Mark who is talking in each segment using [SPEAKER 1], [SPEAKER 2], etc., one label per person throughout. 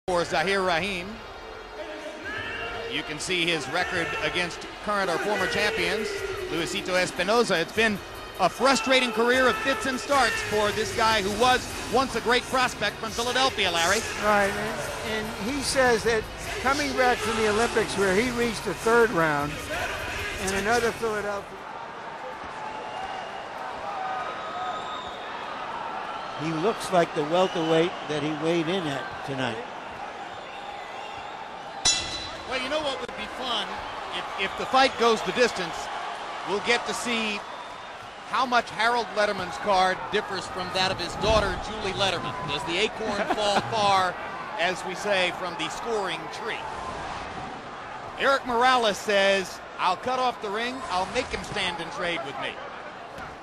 [SPEAKER 1] For Zahir Raheem. You can see his record against current or former champions, Luisito Espinoza. It's been a frustrating career of fits and starts for this guy who was once a great prospect from Philadelphia, Larry.
[SPEAKER 2] Right, and he says that coming back from the Olympics where he reached the third round and another Philadelphia. He looks like the welterweight that he weighed in at tonight.
[SPEAKER 1] Well, you know what would be fun? If the fight goes the distance, we'll get to see how much Harold Letterman's card differs from that of his daughter, Julie Letterman. Does the acorn fall far, as we say, from the scoring tree? Eric Morales says, I'll cut off the ring, I'll make him stand and trade with me.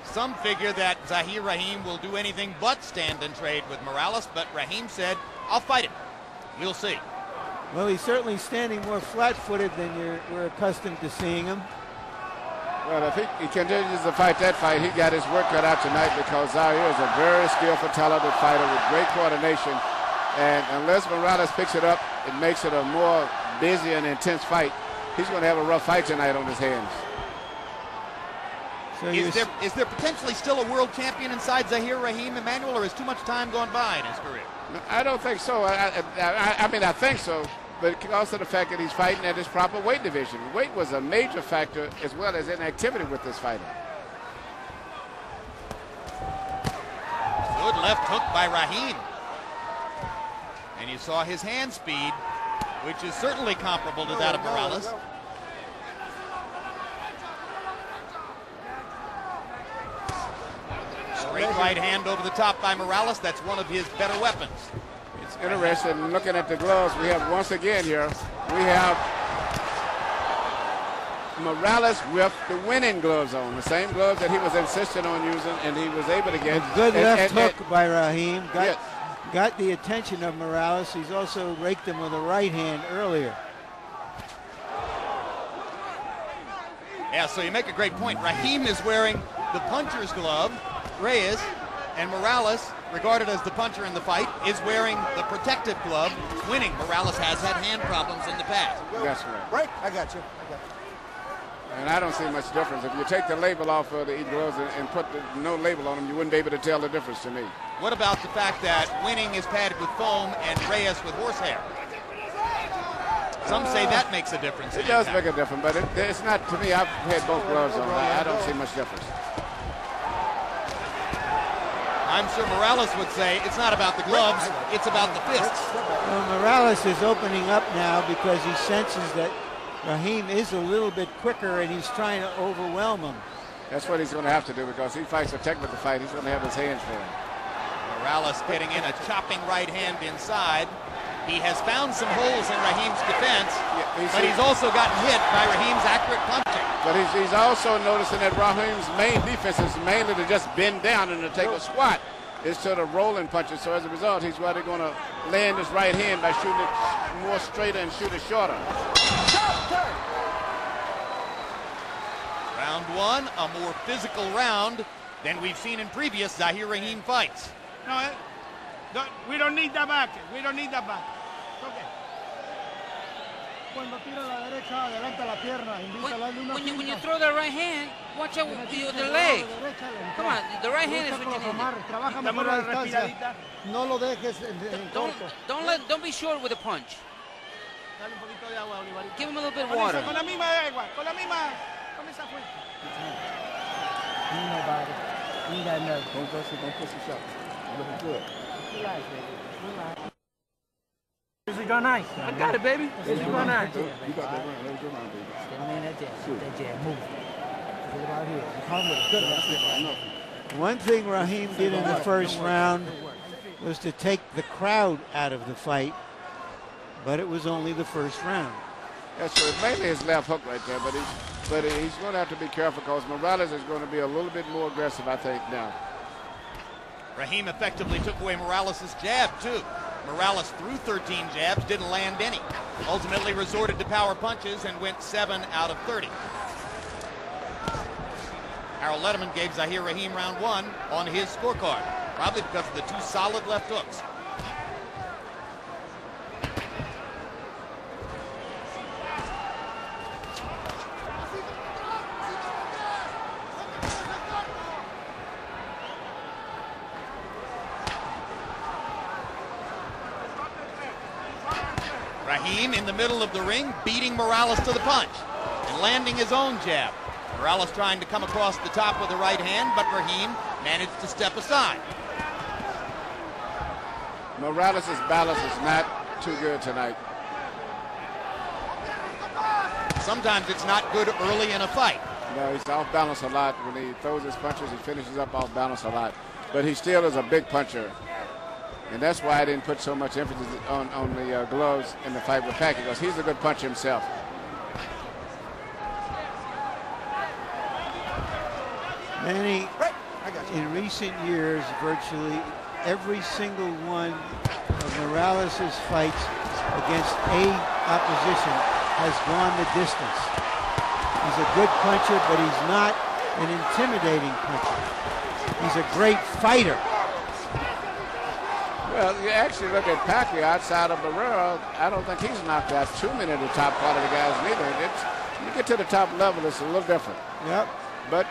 [SPEAKER 1] Some figure that Zahir Raheem will do anything but stand and trade with Morales, but Raheem said, I'll fight him. We'll see.
[SPEAKER 2] Well, he's certainly standing more flat-footed than we're accustomed to seeing him.
[SPEAKER 3] Well, if he continues to fight that fight, he got his work cut out tonight because Zahir is a very skillful, talented fighter with great coordination. And unless Morales picks it up, it makes it a more busy and intense fight. He's going to have a rough fight tonight on his hands.
[SPEAKER 1] So is there potentially still a world champion inside Zahir Raheem, Emmanuel, or has too much time gone by in his career?
[SPEAKER 3] I don't think so. I mean, I think so. But because of the fact that he's fighting at his proper weight division. Weight was a major factor as well as inactivity with this fighter.
[SPEAKER 1] Good left hook by Raheem. And you saw his hand speed, which is certainly comparable to that of Morales. Straight right hand over the top by Morales. That's one of his better weapons.
[SPEAKER 3] It's interesting looking at the gloves. We have once again here, we have Morales with the winning gloves on, the same gloves that he was insistent on using, and he was able to get
[SPEAKER 2] a good left hook by Raheem. Got the attention of Morales. He's also raked him with a right hand earlier.
[SPEAKER 1] Yeah, so you make a great point. Raheem is wearing the puncher's glove. Reyes and Morales, regarded as the puncher in the fight, is wearing the protective glove, winning. Morales has had hand problems in the past.
[SPEAKER 3] That's right.
[SPEAKER 2] Right, I got you.
[SPEAKER 3] And I don't see much difference. If you take the label off of the gloves and put no label on them, you wouldn't be able to tell the difference to me.
[SPEAKER 1] What about the fact that winning is padded with foam and Reyes with horsehair? Some say that makes a difference.
[SPEAKER 3] It does make a difference, but it's not, to me, I've had both gloves on. I don't see much difference.
[SPEAKER 1] I'm sure Morales would say it's not about the gloves, it's about the fists.
[SPEAKER 2] Well, Morales is opening up now because he senses that Raheem is a little bit quicker and he's trying to overwhelm him.
[SPEAKER 3] That's what he's going to have to do because he fights a technical fight. He's going to have his hands for him.
[SPEAKER 1] Morales getting in a chopping right hand inside. He has found some holes in Raheem's defense, but he's also gotten hit by Raheem's accurate punching.
[SPEAKER 3] But he's also noticing that Raheem's main defense is mainly to just bend down and to take a squat instead of rolling punches. So as a result, he's rather going to land his right hand by shooting it more straighter and shoot it shorter.
[SPEAKER 1] Round one, a more physical round than we've seen in previous Zahir Raheem fights.
[SPEAKER 4] No, we don't need that back. We don't need that back. Okay.
[SPEAKER 5] When you throw the right hand, watch out with the leg. Come on, the right hand is what you need. Don't be short with a punch. Give him a little bit of water.
[SPEAKER 4] Con la misma de agua, con la misma, con esa fuerza.
[SPEAKER 3] Looking good.
[SPEAKER 4] Is it going nice? I got it, baby. Is it going nice?
[SPEAKER 3] You got that right. Let it go around, baby.
[SPEAKER 2] One thing Raheem did in the first round was to take the crowd out of the fight, but it was only the first round.
[SPEAKER 3] That's true. It's mainly his left hook right there, but he's going to have to be careful because Morales is going to be a little bit more aggressive, I think, now.
[SPEAKER 1] Raheem effectively took away Morales' jab, too. Morales threw 13 jabs, didn't land any. Ultimately resorted to power punches and went 7 out of 30. Harold Letterman gave Zahir Raheem round one on his scorecard, probably because of the two solid left hooks. Raheem in the middle of the ring, beating Morales to the punch and landing his own jab. Morales trying to come across the top with the right hand, but Raheem managed to step aside.
[SPEAKER 3] Morales' balance is not too good tonight.
[SPEAKER 1] Sometimes it's not good early in a fight.
[SPEAKER 3] No, he's off balance a lot. When he throws his punches, he finishes up off balance a lot. But he still is a big puncher. And that's why I didn't put so much emphasis on the gloves in the fight with Packy, because he's a good puncher himself.
[SPEAKER 2] Manny, in recent years, virtually every single one of Morales' fights against a opposition has gone the distance. He's a good puncher, but he's not an intimidating puncher. He's a great fighter.
[SPEAKER 3] Well, you actually look at Packy outside of Barrera, I don't think he's knocked out too many of the top quality guys neither. When you get to the top level, it's a little different.
[SPEAKER 2] Yep.
[SPEAKER 3] But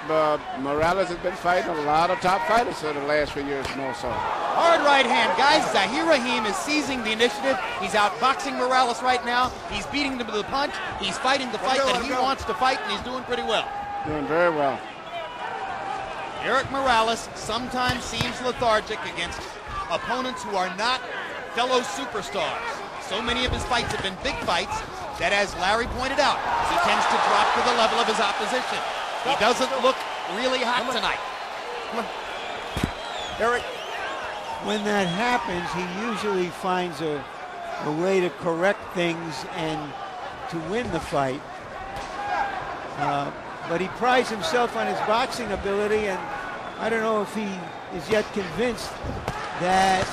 [SPEAKER 3] Morales has been fighting a lot of top fighters for the last few years more so.
[SPEAKER 1] Hard right hand, guys. Zahir Raheem is seizing the initiative. He's outboxing Morales right now. He's beating him to the punch. He's fighting the fight that he wants to fight, and he's doing pretty well.
[SPEAKER 3] Doing very well.
[SPEAKER 1] Eric Morales sometimes seems lethargic against opponents who are not fellow superstars. So many of his fights have been big fights that, as Larry pointed out, he tends to drop to the level of his opposition. He doesn't look really hot tonight.
[SPEAKER 2] Eric. When that happens, he usually finds a way to correct things and to win the fight. But he prides himself on his boxing ability, and I don't know if he is yet convinced that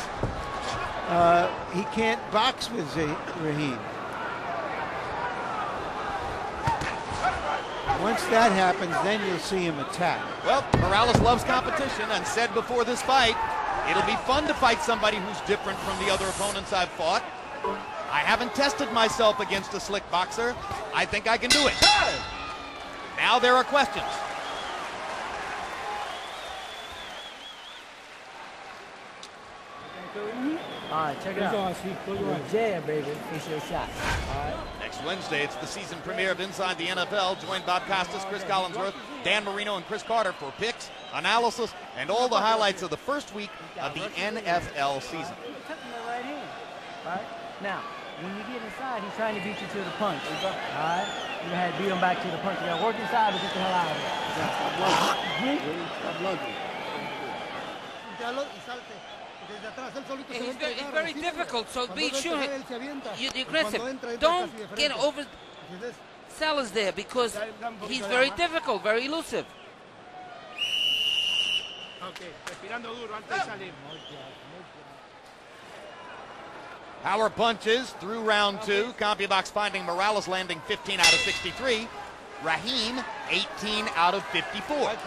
[SPEAKER 2] he can't box with Raheem. Once that happens, then you'll see him attack.
[SPEAKER 1] Well, Morales loves competition and said before this fight, it'll be fun to fight somebody who's different from the other opponents I've fought. I haven't tested myself against a slick boxer. I think I can do it. Now there are questions.
[SPEAKER 6] All right, check it out. Jab, baby. It's your shot. All right.
[SPEAKER 1] Next Wednesday, it's the season premiere of Inside the NFL. Join Bob Costas, Chris Collinsworth, Dan Marino, and Chris Carter for picks, analysis, and all the highlights of the first week of the NFL season.
[SPEAKER 6] Right hand. All right. Now, when you get inside, he's trying to beat you to the punch. All right. You had to beat him back to the punch. You got to work inside to get the hell out of there. Stop lugging.
[SPEAKER 5] It's very difficult, so be sure you're aggressive. Don't get over Sellers there, because he's very difficult, very elusive.
[SPEAKER 4] Okay, respirando duro antes de salir.
[SPEAKER 1] Power punches through round two. CompuBox finding Morales landing 15 out of 63. Raheem 18 out of 54.